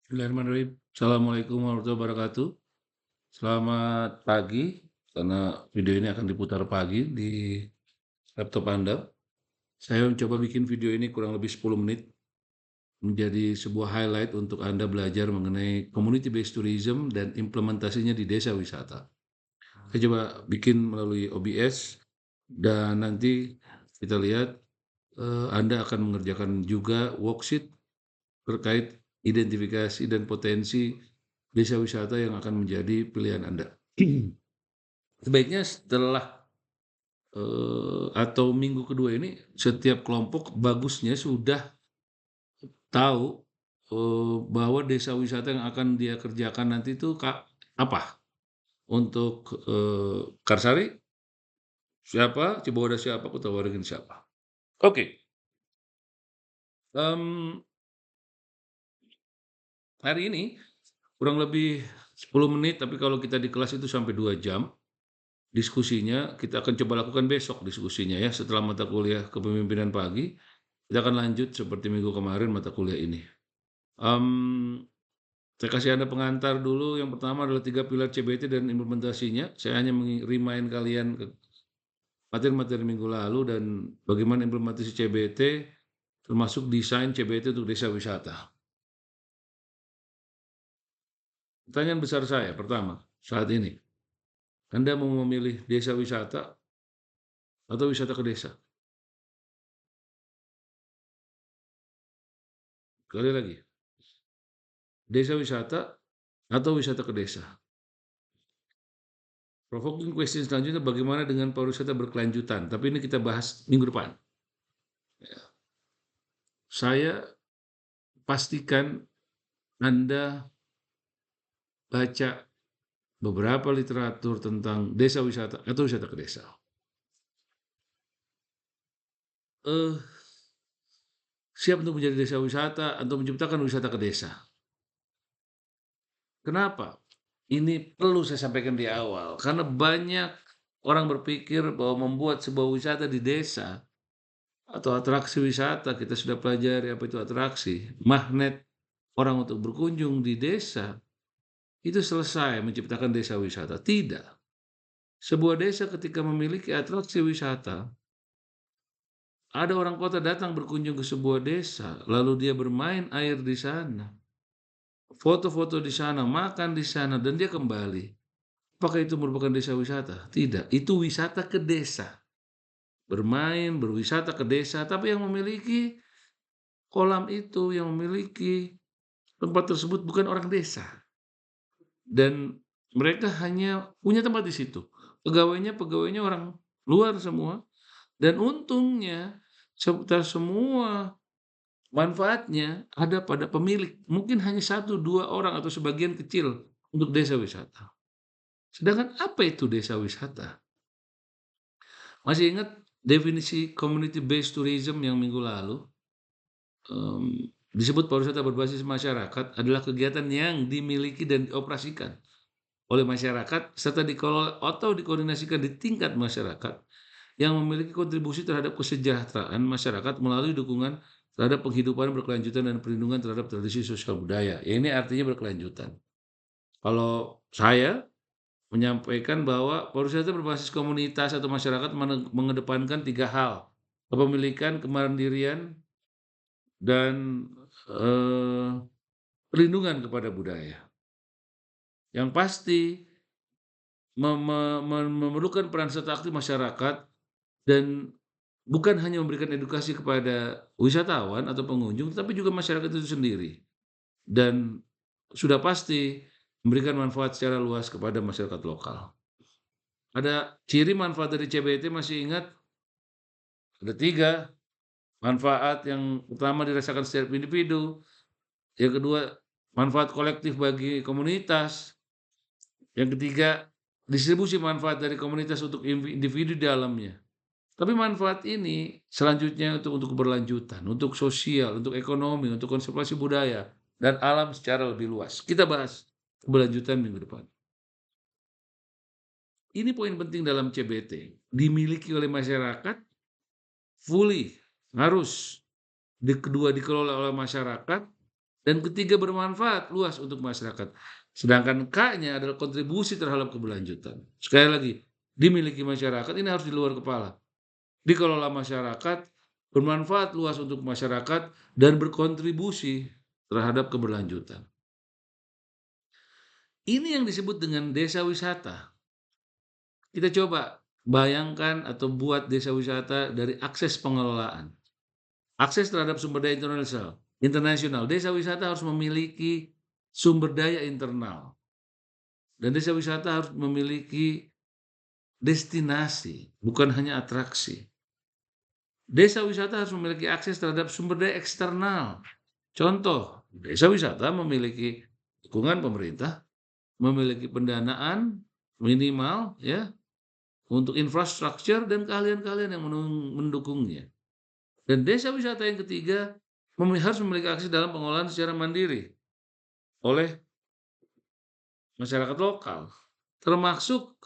Bismillahirrahmanirrahim. Assalamualaikum warahmatullahi wabarakatuh. Selamat pagi, karena video ini akan diputar pagi di laptop Anda. Saya mencoba bikin video ini kurang lebih 10 menit, menjadi sebuah highlight untuk Anda belajar mengenai community based tourism dan implementasinya di desa wisata. Saya coba bikin melalui OBS, dan nanti kita lihat Anda akan mengerjakan juga worksheet terkait identifikasi dan potensi desa wisata yang akan menjadi pilihan Anda. Sebaiknya setelah atau minggu kedua ini, setiap kelompok bagusnya sudah tahu bahwa desa wisata yang akan dia kerjakan nanti itu apa. Untuk Karsari siapa, Cibodas siapa, Kota Waringin siapa. Oke. Hari ini kurang lebih 10 menit, tapi kalau kita di kelas itu sampai 2 jam. Diskusinya kita akan coba lakukan besok diskusinya ya, setelah mata kuliah kepemimpinan pagi, kita akan lanjut seperti minggu kemarin mata kuliah ini. Saya kasih Anda pengantar dulu. Yang pertama adalah 3 pilar CBT dan implementasinya. Saya hanya remind kalian ke materi-materi minggu lalu dan bagaimana implementasi CBT, termasuk desain CBT untuk desa wisata. Pertanyaan besar saya pertama, saat ini, Anda mau memilih desa wisata atau wisata ke desa? Sekali lagi, desa wisata atau wisata ke desa? Provoking question selanjutnya, bagaimana dengan pariwisata berkelanjutan? Tapi ini kita bahas minggu depan. Saya pastikan Anda baca beberapa literatur tentang desa wisata atau wisata ke desa. Eh, Siap untuk menjadi desa wisata atau menciptakan wisata ke desa. Kenapa? Ini perlu saya sampaikan di awal, karena banyak orang berpikir bahwa membuat sebuah wisata di desa atau atraksi wisata, kita sudah pelajari apa itu atraksi, magnet orang untuk berkunjung di desa, itu selesai menciptakan desa wisata. Tidak. Sebuah desa ketika memiliki atraksi wisata, ada orang kota datang berkunjung ke sebuah desa, lalu dia bermain air di sana, foto-foto di sana, makan di sana, dan dia kembali. Apakah itu merupakan desa wisata? Tidak. Itu wisata ke desa. Bermain, berwisata ke desa, tapi yang memiliki kolam itu, yang memiliki tempat tersebut bukan orang desa. Dan mereka hanya punya tempat di situ. Pegawainya orang luar semua, dan untungnya seputar semua manfaatnya ada pada pemilik. Mungkin hanya 1, 2 orang atau sebagian kecil untuk desa wisata. Sedangkan apa itu desa wisata? Masih ingat definisi community based tourism yang minggu lalu? Disebut pariwisata berbasis masyarakat adalah kegiatan yang dimiliki dan dioperasikan oleh masyarakat serta dikelola atau dikoordinasikan di tingkat masyarakat yang memiliki kontribusi terhadap kesejahteraan masyarakat melalui dukungan terhadap penghidupan berkelanjutan dan perlindungan terhadap tradisi sosial budaya. Ini artinya berkelanjutan. Kalau saya menyampaikan bahwa pariwisata berbasis komunitas atau masyarakat mengedepankan 3 hal: kepemilikan, kemandirian, dan eh, perlindungan kepada budaya. Yang pasti memerlukan peran serta aktif masyarakat, dan bukan hanya memberikan edukasi kepada wisatawan atau pengunjung, tapi juga masyarakat itu sendiri. Dan sudah pasti memberikan manfaat secara luas kepada masyarakat lokal. Ada ciri manfaat dari CBT, masih ingat? Ada 3 manfaat. Yang pertama dirasakan setiap individu, yang kedua manfaat kolektif bagi komunitas, yang ketiga distribusi manfaat dari komunitas untuk individu di dalamnya. Tapi manfaat ini selanjutnya untuk keberlanjutan, untuk sosial, untuk ekonomi, untuk konservasi budaya dan alam secara lebih luas. Kita bahas keberlanjutan minggu depan. Ini poin penting dalam CBT, dimiliki oleh masyarakat, fully, harus kedua dikelola oleh masyarakat, Dan ketiga, bermanfaat luas untuk masyarakat. Sedangkan K-nya adalah kontribusi terhadap keberlanjutan. Sekali lagi, dimiliki masyarakat ini harus di luar kepala. Dikelola masyarakat, bermanfaat luas untuk masyarakat, dan berkontribusi terhadap keberlanjutan. Ini yang disebut dengan desa wisata. Kita coba bayangkan atau buat desa wisata dari akses pengelolaan. Akses terhadap sumber daya internasional. Desa wisata harus memiliki sumber daya internal. Dan desa wisata harus memiliki destinasi, bukan hanya atraksi. Desa wisata harus memiliki akses terhadap sumber daya eksternal. Contoh, desa wisata memiliki dukungan pemerintah, memiliki pendanaan minimal ya untuk infrastruktur dan keahlian-keahlian yang mendukungnya. Dan desa wisata yang ketiga harus memiliki akses dalam pengolahan secara mandiri oleh masyarakat lokal. Termasuk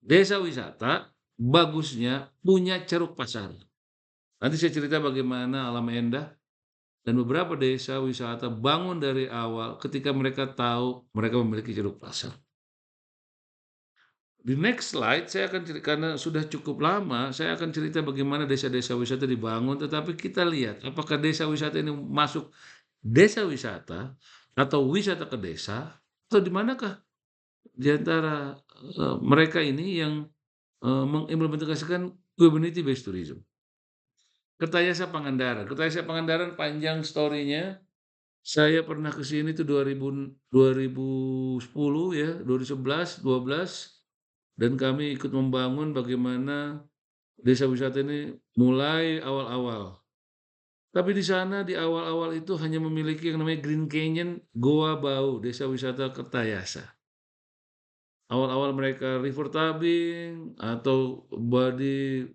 desa wisata bagusnya punya ceruk pasar. Nanti saya cerita bagaimana Alam Endah dan beberapa desa wisata bangun dari awal ketika mereka tahu mereka memiliki ceruk pasar. Di next slide saya akan cerita, karena sudah cukup lama, saya akan cerita bagaimana desa-desa wisata dibangun, tetapi kita lihat apakah desa wisata ini masuk desa wisata atau wisata ke desa, atau di manakah di antara mereka ini yang mengimplementasikan community based tourism. Kertajasa Pangandaran. Kertajasa Pangandaran panjang story-nya. Saya pernah ke sini tuh 2010 ya, 2011, 12, dan kami ikut membangun bagaimana desa wisata ini mulai awal-awal. Tapi di sana di awal-awal itu hanya memiliki yang namanya Green Canyon, Goa Bau, desa wisata Kertajasa. Awal-awal mereka river tubing atau body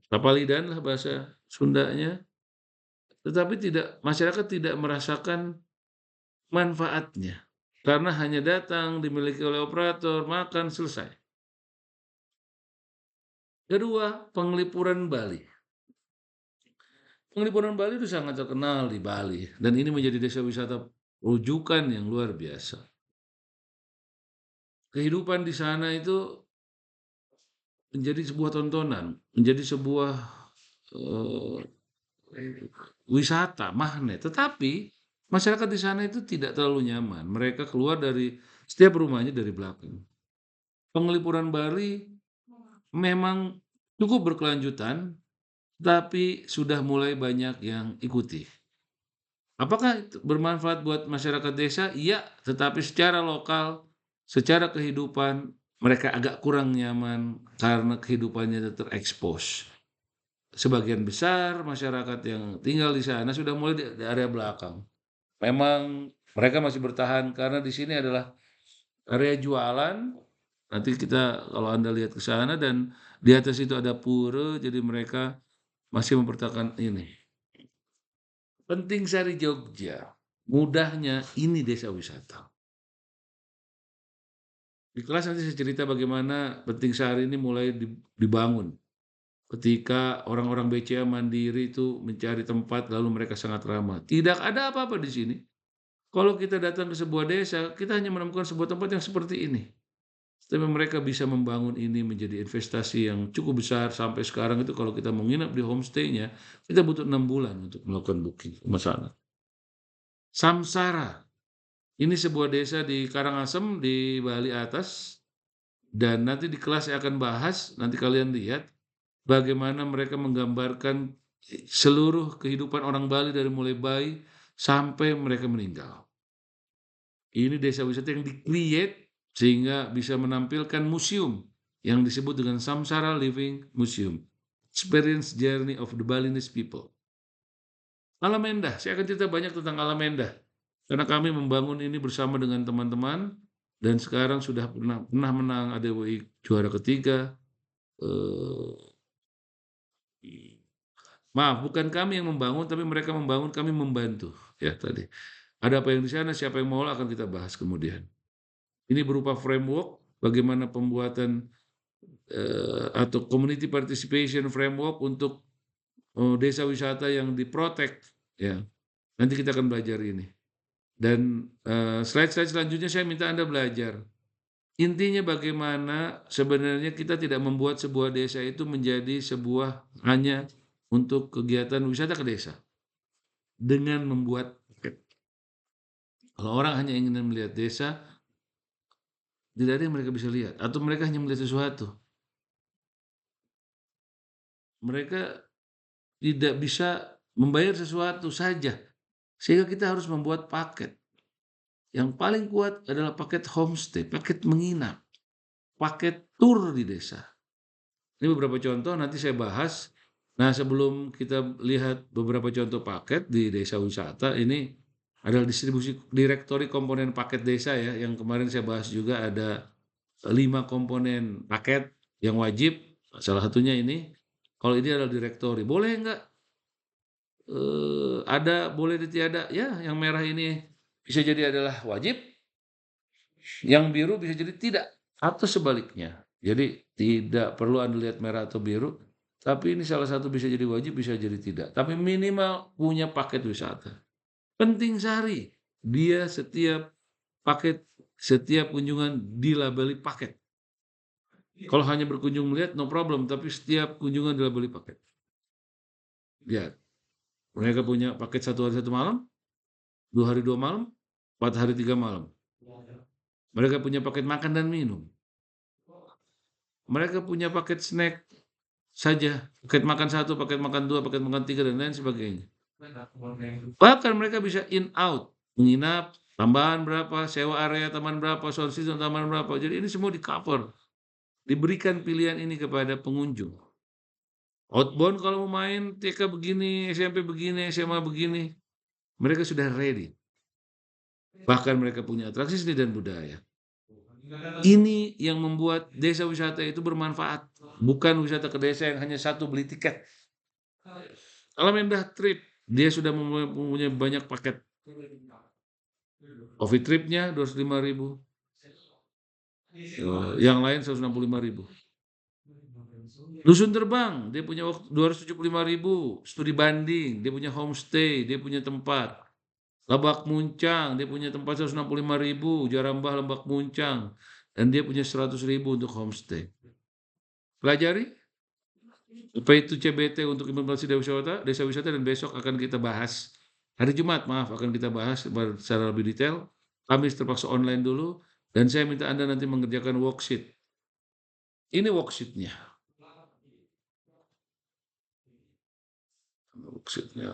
Tapalidan lah bahasa Sundanya, tetapi masyarakat tidak merasakan manfaatnya karena hanya datang, dimiliki oleh operator, makan, selesai. Kedua, Penglipuran Bali. Penglipuran Bali itu sangat terkenal di Bali dan ini menjadi desa wisata rujukan yang luar biasa. Kehidupan di sana itu menjadi sebuah tontonan, menjadi sebuah eh, wisata, magnet. Tetapi masyarakat di sana itu tidak terlalu nyaman. Mereka keluar dari setiap rumahnya dari belakang. Penglipuran Bali memang cukup berkelanjutan, tapi sudah mulai banyak yang ikuti. Apakah itu bermanfaat buat masyarakat desa? Iya, tetapi secara lokal, secara kehidupan, mereka agak kurang nyaman karena kehidupannya terekspos. Sebagian besar masyarakat yang tinggal di sana sudah mulai di area belakang. Memang mereka masih bertahan karena di sini adalah area jualan. Nanti kita kalau Anda lihat ke sana dan di atas itu ada pura, jadi mereka masih mempertahankan ini. Penting Sari Jogja, mudahnya ini desa wisata. Di kelas nanti saya cerita bagaimana Penting Sari ini mulai dibangun. Ketika orang-orang BCA mandiri itu mencari tempat lalu mereka sangat ramah. Tidak ada apa-apa di sini. Kalau kita datang ke sebuah desa, kita hanya menemukan sebuah tempat yang seperti ini. Tapi mereka bisa membangun ini menjadi investasi yang cukup besar sampai sekarang itu kalau kita menginap di homestay-nya, kita butuh 6 bulan untuk melakukan booking masalah. Samsara, ini sebuah desa di Karangasem di Bali atas, dan nanti di kelas saya akan bahas, nanti kalian lihat bagaimana mereka menggambarkan seluruh kehidupan orang Bali dari mulai bayi sampai mereka meninggal. Ini desa wisata yang di-create sehingga bisa menampilkan museum yang disebut dengan Samsara Living Museum. Experience Journey of the Balinese People. Alam Endah, saya akan cerita banyak tentang Alam Endah. Karena kami membangun ini bersama dengan teman-teman dan sekarang sudah pernah menang ADWI juara ketiga. Maaf, bukan kami yang membangun, tapi mereka membangun, kami membantu. Ya tadi. Ada apa yang di sana, siapa yang mau akan kita bahas kemudian. Ini berupa framework bagaimana pembuatan atau community participation framework untuk desa wisata yang diprotek. Ya, nanti kita akan belajar ini. Dan slide-slide selanjutnya saya minta Anda belajar. Intinya bagaimana sebenarnya kita tidak membuat sebuah desa itu menjadi sebuah hanya untuk kegiatan wisata ke desa. Dengan membuat paket. Kalau orang hanya ingin melihat desa, tidak ada yang mereka bisa lihat. Atau mereka hanya melihat sesuatu. Mereka tidak bisa membayar sesuatu saja. Sehingga kita harus membuat paket. Yang paling kuat adalah paket homestay, paket menginap, paket tur di desa. Ini beberapa contoh nanti saya bahas. Nah, sebelum kita lihat beberapa contoh paket di desa wisata, ini adalah distribusi direktori komponen paket desa ya, yang kemarin saya bahas juga ada 5 komponen paket yang wajib, salah satunya ini. Kalau ini adalah direktori, boleh nggak ada, boleh ditiada? Ya, yang merah ini bisa jadi adalah wajib, yang biru bisa jadi tidak, atau sebaliknya. Jadi tidak perlu Anda lihat merah atau biru, tapi ini salah satu bisa jadi wajib, bisa jadi tidak. Tapi minimal punya paket wisata. Penting sehari, dia setiap paket, setiap kunjungan dilabeli paket. Kalau hanya berkunjung melihat, no problem, tapi setiap kunjungan dilabeli paket. Lihat, mereka punya paket 1 hari 1 malam, 2 hari 2 malam, 4 hari 3 malam. Mereka punya paket makan dan minum. Mereka punya paket snack saja, paket makan 1, paket makan 2, paket makan 3, dan lain sebagainya. Bahkan mereka bisa in out, menginap, tambahan berapa, sewa area taman berapa, sound system taman berapa. Jadi ini semua di-cover. Diberikan pilihan ini kepada pengunjung. Outbound kalau mau main TK begini, SMP begini, SMA begini, mereka sudah ready. Bahkan mereka punya atraksi seni dan budaya. Ini yang membuat desa wisata itu bermanfaat. Bukan wisata ke desa yang hanya satu beli tiket. Kalau Mendah Trip, dia sudah mempunyai banyak paket. Coffee tripnya 205.000. Yang lain 165.000. Dusun terbang, dia punya 275.000. Studi banding, dia punya homestay, dia punya tempat. Lebak Muncang, dia punya tempat 165.000. Jarambah Lebak Muncang. Dan dia punya 100.000 untuk homestay. Pelajari apa itu CBT untuk implementasi desa wisata, dan besok akan kita bahas. Hari Jumat, maaf, akan kita bahas secara lebih detail. Kamis terpaksa online dulu, dan saya minta Anda nanti mengerjakan worksheet. Ini worksheetnya. Worksheetnya.